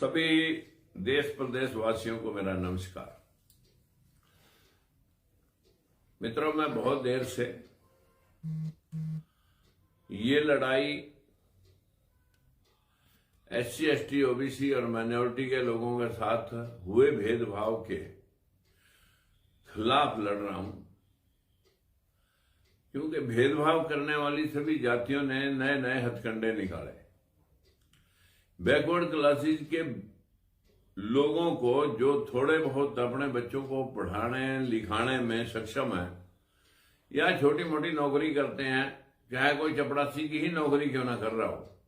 सभी देश प्रदेश वासियों को मेरा नमस्कार। मित्रों, मैं बहुत देर से ये लड़ाई SC ST OBC और माइनॉरिटी के लोगों के साथ हुए भेदभाव के खिलाफ लड़ रहा हूं, क्योंकि भेदभाव करने वाली सभी जातियों ने नए नए हथकंडे निकाले। बैकवर्ड क्लासेस के लोगों को जो थोड़े बहुत अपने बच्चों को पढ़ाने लिखाने में सक्षम है या छोटी मोटी नौकरी करते हैं, चाहे कोई चपरासी की ही नौकरी क्यों ना कर रहा हो,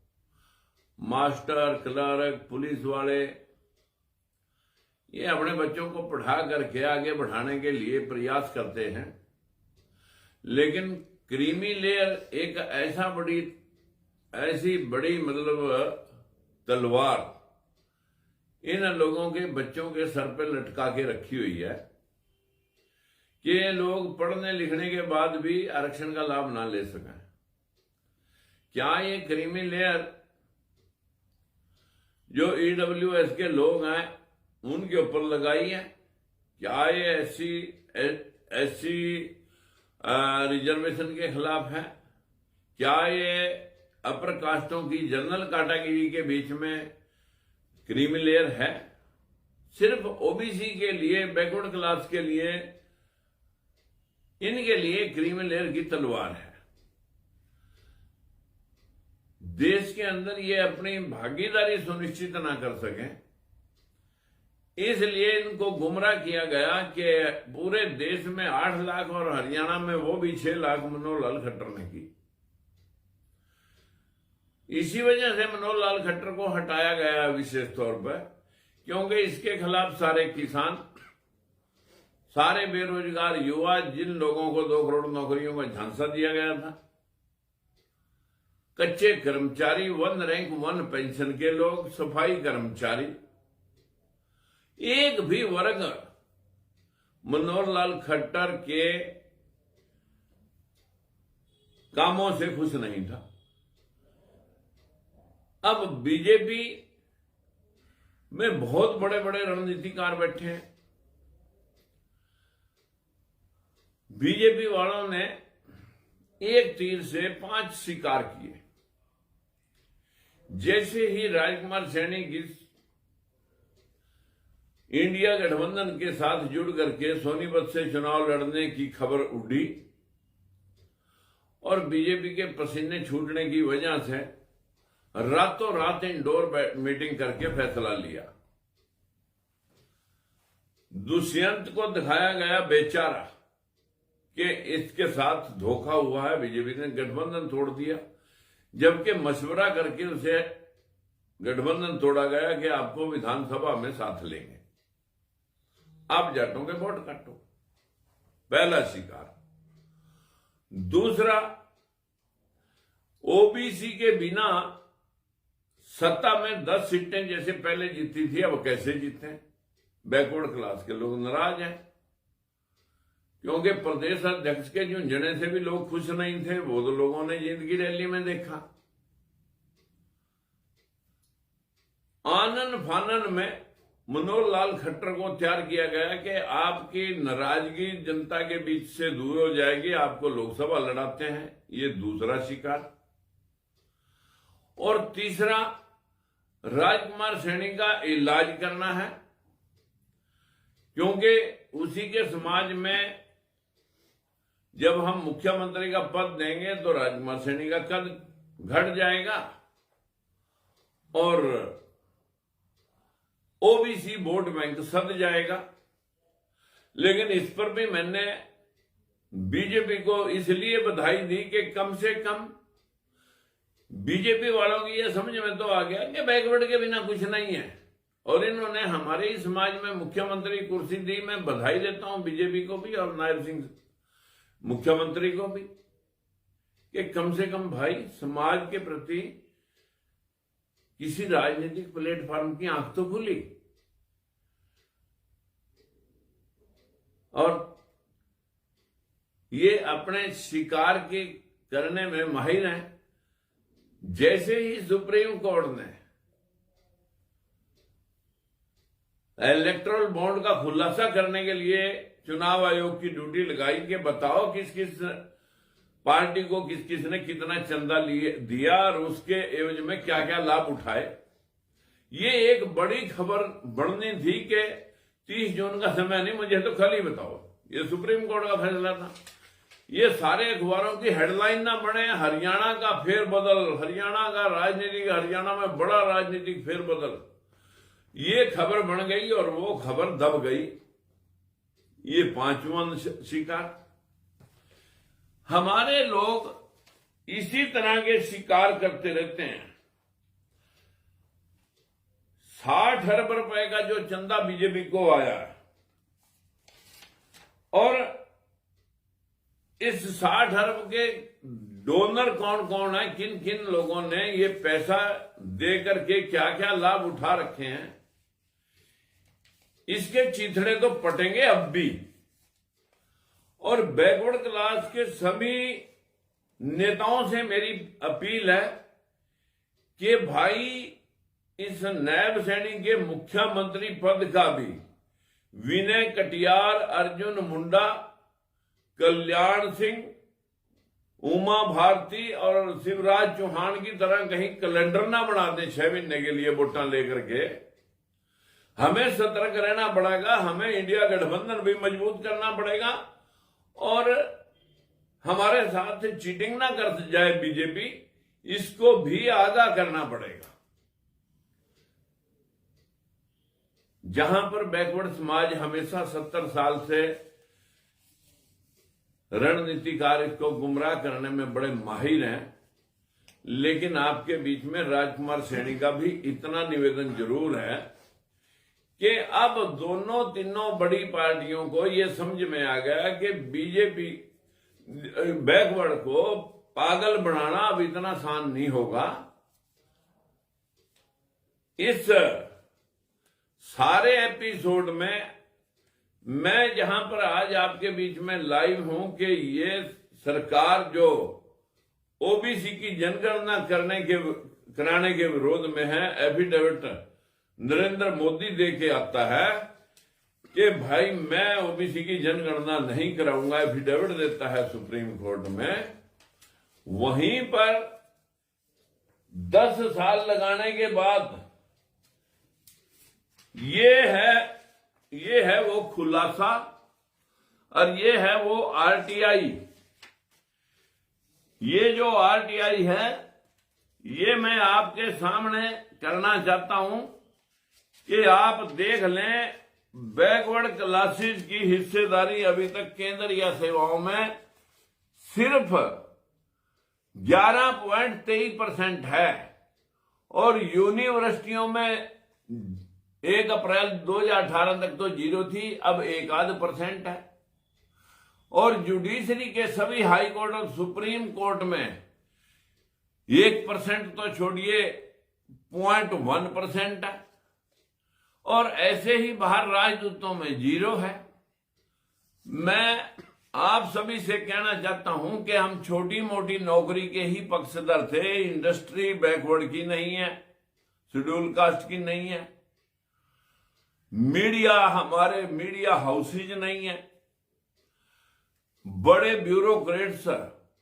मास्टर, क्लर्क, पुलिस वाले, ये अपने बच्चों को पढ़ा करके आगे बढ़ाने के लिए प्रयास करते हैं। लेकिन क्रीमी लेयर एक ऐसी बड़ी तलवार इन लोगों के बच्चों के सर पे लटका के रखी हुई है कि ये लोग पढ़ने लिखने के बाद भी आरक्षण का लाभ ना ले सकें। क्या ये क्रीमी लेयर जो EWS के लोग हैं उनके ऊपर लगाई है? क्या ये SC रिजर्वेशन के खिलाफ है? क्या ये अपर कास्टों की जनरल कैटेगरी के बीच में क्रीमी लेयर है? सिर्फ OBC के लिए, बैकवर्ड क्लास के लिए, इनके लिए क्रीमी लेयर की तलवार है। देश के अंदर ये अपनी भागीदारी सुनिश्चित ना कर सकें, इसलिए इनको गुमराह किया गया कि पूरे देश में 8 लाख और हरियाणा में वो भी 6 लाख मनोहर लाल खट्टर ने की। इसी वजह से मनोहर लाल खट्टर को हटाया गया विशेष तौर पर, क्योंकि इसके खिलाफ सारे किसान, सारे बेरोजगार युवा, जिन लोगों को 2 करोड़ नौकरियों का झांसा दिया गया था, कच्चे कर्मचारी, 1 रैंक 1 पेंशन के लोग, सफाई कर्मचारी, एक भी वर्ग मनोहर लाल खट्टर के कामों से खुश नहीं था। अब बीजेपी में बहुत बड़े बड़े रणनीतिकार बैठे हैं। बीजेपी वालों ने एक तीर से 5 शिकार किए। जैसे ही राजकुमार सैनी की इंडिया गठबंधन के साथ जुड़ करके सोनीपत से चुनाव लड़ने की खबर उड़ी और बीजेपी के पसीने छूटने की वजह से रातों रात इंडोर मीटिंग करके फैसला लिया। दुष्यंत को दिखाया गया बेचारा कि इसके साथ धोखा हुआ है, बीजेपी ने गठबंधन तोड़ दिया, जबकि मशवरा करके उसे गठबंधन तोड़ा गया कि आपको विधानसभा में साथ लेंगे, आप जाटों के वोट काटो। पहला शिकार। दूसरा, OBC के बिना सत्ता में 10 सीटें जैसे पहले जीती थी, अब कैसे जीते? बैकवर्ड क्लास के लोग नाराज हैं, क्योंकि प्रदेश अध्यक्ष के झुंझुने से भी लोग खुश नहीं थे। वो तो लोगों ने जिंदगी रैली में देखा। आनन फानन में मनोहर लाल खट्टर को तैयार किया गया कि आपकी नाराजगी जनता के बीच से दूर हो जाएगी, आपको लोकसभा लड़ाते हैं। ये दूसरा शिकार। और तीसरा, राजकुमार सैनी का इलाज करना है, क्योंकि उसी के समाज में जब हम मुख्यमंत्री का पद देंगे तो राजकुमार सैनी का कद घट जाएगा और OBC वोट बैंक सद जाएगा। लेकिन इस पर भी मैंने बीजेपी को इसलिए बधाई दी कि कम से कम बीजेपी वालों की यह समझ में तो आ गया कि बैकवर्ड के बिना कुछ नहीं है, और इन्होंने हमारे ही समाज में मुख्यमंत्री कुर्सी दी। मैं बधाई देता हूं बीजेपी को भी और नायब सिंह मुख्यमंत्री को भी कि कम से कम भाई समाज के प्रति किसी राजनीतिक प्लेटफॉर्म की आंख तो खुली। और ये अपने शिकार के करने में माहिर हैं। जैसे ही सुप्रीम कोर्ट ने इलेक्टोरल बॉन्ड का खुलासा करने के लिए चुनाव आयोग की ड्यूटी लगाई कि बताओ किस किस पार्टी को किस किस ने कितना चंदा दिया और उसके एवज में क्या क्या लाभ उठाए। ये एक बड़ी खबर बढ़नी थी कि 30 जून का समय नहीं, मुझे तो कल ही बताओ। ये सुप्रीम कोर्ट का फैसला था। ये सारे अखबारों की हेडलाइन ना बने हरियाणा का फेरबदल, हरियाणा का राजनीतिक, हरियाणा में बड़ा राजनीतिक फेरबदल, ये खबर बन गई और वो खबर दब गई। ये पांचवा शिकार। हमारे लोग इसी तरह के शिकार करते रहते हैं। 60 अरब रुपए का जो चंदा बीजेपी को आया और इस 60 अरब के डोनर कौन कौन है, किन किन लोगों ने ये पैसा देकर के क्या क्या लाभ उठा रखे हैं, इसके चीथड़े तो पटेंगे अब भी। और बैकवर्ड क्लास के सभी नेताओं से मेरी अपील है कि भाई इस नायब सैनी के मुख्यमंत्री पद का भी विनय कटियार, अर्जुन मुंडा, कल्याण सिंह, उमा भारती और शिवराज चौहान की तरह कहीं कैलेंडर ना बना दें 6 महीने के लिए वोटां लेकर के। हमें सतर्क रहना पड़ेगा, हमें इंडिया गठबंधन भी मजबूत करना पड़ेगा और हमारे साथ चीटिंग ना कर जाए बीजेपी, इसको भी आगाह करना पड़ेगा। जहां पर बैकवर्ड समाज हमेशा 70 साल से रणनीतिकार इसको गुमराह करने में बड़े माहिर हैं, लेकिन आपके बीच में राजकुमार सैनी का भी इतना निवेदन जरूर है कि अब दोनों तीनों बड़ी पार्टियों को यह समझ में आ गया कि बीजेपी बैकवर्ड को पागल बनाना अब इतना आसान नहीं होगा। इस सारे एपिसोड में मैं जहां पर आज आपके बीच में लाइव हूं कि ये सरकार जो ओबीसी की जनगणना कराने के विरोध में है, एफिडेविट नरेंद्र मोदी दे के आता है कि भाई मैं ओबीसी की जनगणना नहीं कराऊंगा, एफिडेविट देता है सुप्रीम कोर्ट में। वहीं पर 10 साल लगाने के बाद ये है वो खुलासा और ये है वो आरटीआई। ये जो आरटीआई है ये मैं आपके सामने करना चाहता हूं कि आप देख लें बैकवर्ड क्लासेस की हिस्सेदारी अभी तक केंद्र या सेवाओं में सिर्फ 11.23% है और यूनिवर्सिटियों में 1 अप्रैल 2018 तक तो 0 थी, अब 1% है। और जुडिशरी के सभी हाई कोर्ट और सुप्रीम कोर्ट में 1% तो छोड़िए 0.1% है और ऐसे ही बाहर राजदूतों में 0 है। मैं आप सभी से कहना चाहता हूं कि हम छोटी मोटी नौकरी के ही पक्षधर थे। इंडस्ट्री बैकवर्ड की नहीं है, शेड्यूल कास्ट की नहीं है, मीडिया हमारे मीडिया हाउसेज नहीं है, बड़े ब्यूरोक्रेट्स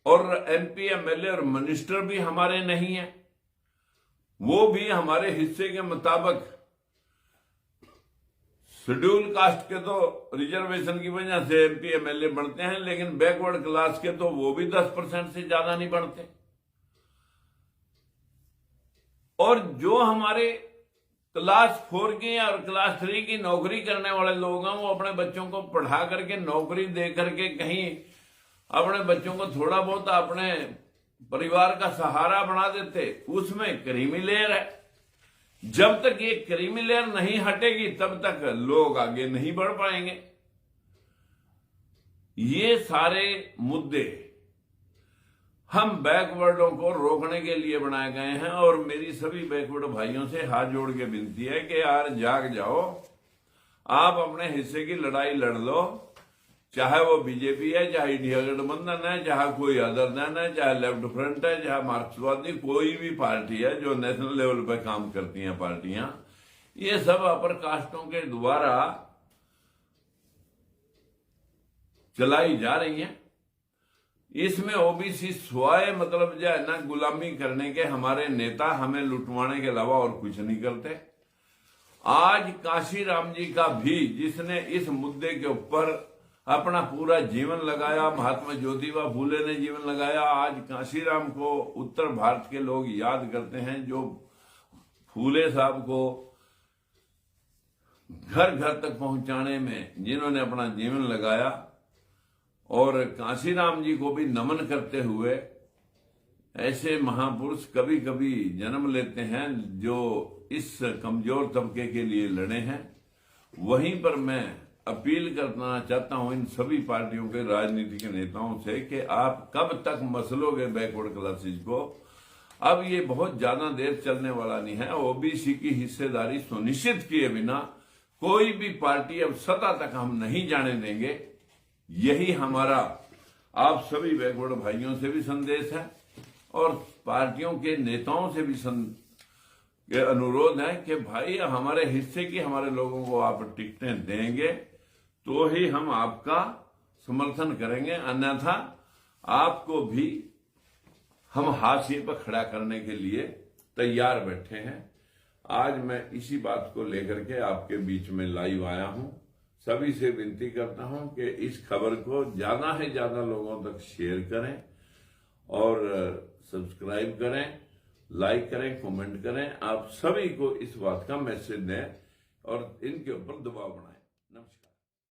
और एमपी एमएलए और मिनिस्टर भी हमारे नहीं है। वो भी हमारे हिस्से के मुताबिक शेड्यूल कास्ट के तो रिजर्वेशन की वजह से एमपी एमएलए बनते हैं, लेकिन बैकवर्ड क्लास के तो वो भी 10% से ज्यादा नहीं बनते। और जो हमारे क्लास 4 की और क्लास 3 की नौकरी करने वाले लोग हैं वो अपने बच्चों को पढ़ा करके नौकरी दे करके कहीं अपने बच्चों को थोड़ा बहुत अपने परिवार का सहारा बना देते, उसमें क्रीमी लेयर है। जब तक ये क्रीमी लेयर नहीं हटेगी तब तक लोग आगे नहीं बढ़ पाएंगे। ये सारे मुद्दे हम बैकवर्डों को रोकने के लिए बनाए गए हैं और मेरी सभी बैकवर्ड भाइयों से हाथ जोड़ के विनती है कि यार जाग जाओ, आप अपने हिस्से की लड़ाई लड़ लो, चाहे वो बीजेपी है, चाहे इंडिया गठबंधन है, चाहे कोई अदर दल है, चाहे लेफ्ट फ्रंट है, चाहे मार्क्सवादी, कोई भी पार्टी है जो नेशनल लेवल पर काम करती हैं पार्टियां, ये सब अपर कास्टों के द्वारा चलाई जा रही हैं। इसमें ओबीसी स्वयं मतलब जो है ना गुलामी करने के हमारे नेता हमें लुटवाने के अलावा और कुछ नहीं करते। आज काशीराम जी का भी, जिसने इस मुद्दे के ऊपर अपना पूरा जीवन लगाया, महात्मा ज्योतिबा फूले ने जीवन लगाया, आज काशीराम को उत्तर भारत के लोग याद करते हैं, जो फूले साहब को घर घर तक पहुंचाने में जिन्होंने अपना जीवन लगाया। और काशीराम जी को भी नमन करते हुए ऐसे महापुरुष कभी कभी जन्म लेते हैं जो इस कमजोर तबके के लिए लड़े हैं। वहीं पर मैं अपील करना चाहता हूं इन सभी पार्टियों के राजनीतिक नेताओं से कि आप कब तक मसलोगे बैकवर्ड क्लासेज को। अब ये बहुत ज्यादा देर चलने वाला नहीं है। ओबीसी की हिस्सेदारी सुनिश्चित किए बिना कोई भी पार्टी अब सत्ता तक हम नहीं जाने देंगे। यही हमारा आप सभी बैकवर्ड भाइयों से भी संदेश है और पार्टियों के नेताओं से भी अनुरोध है कि भाई हमारे हिस्से की हमारे लोगों को आप टिकटें देंगे तो ही हम आपका समर्थन करेंगे, अन्यथा आपको भी हम हाशिए पर खड़ा करने के लिए तैयार बैठे हैं। आज मैं इसी बात को लेकर के आपके बीच में लाइव आया हूं। सभी से विनती करता हूं कि इस खबर को ज्यादा से ज्यादा लोगों तक शेयर करें और सब्सक्राइब करें, लाइक करें, कमेंट करें। आप सभी को इस बात का मैसेज दें और इनके ऊपर दबाव बनाएं।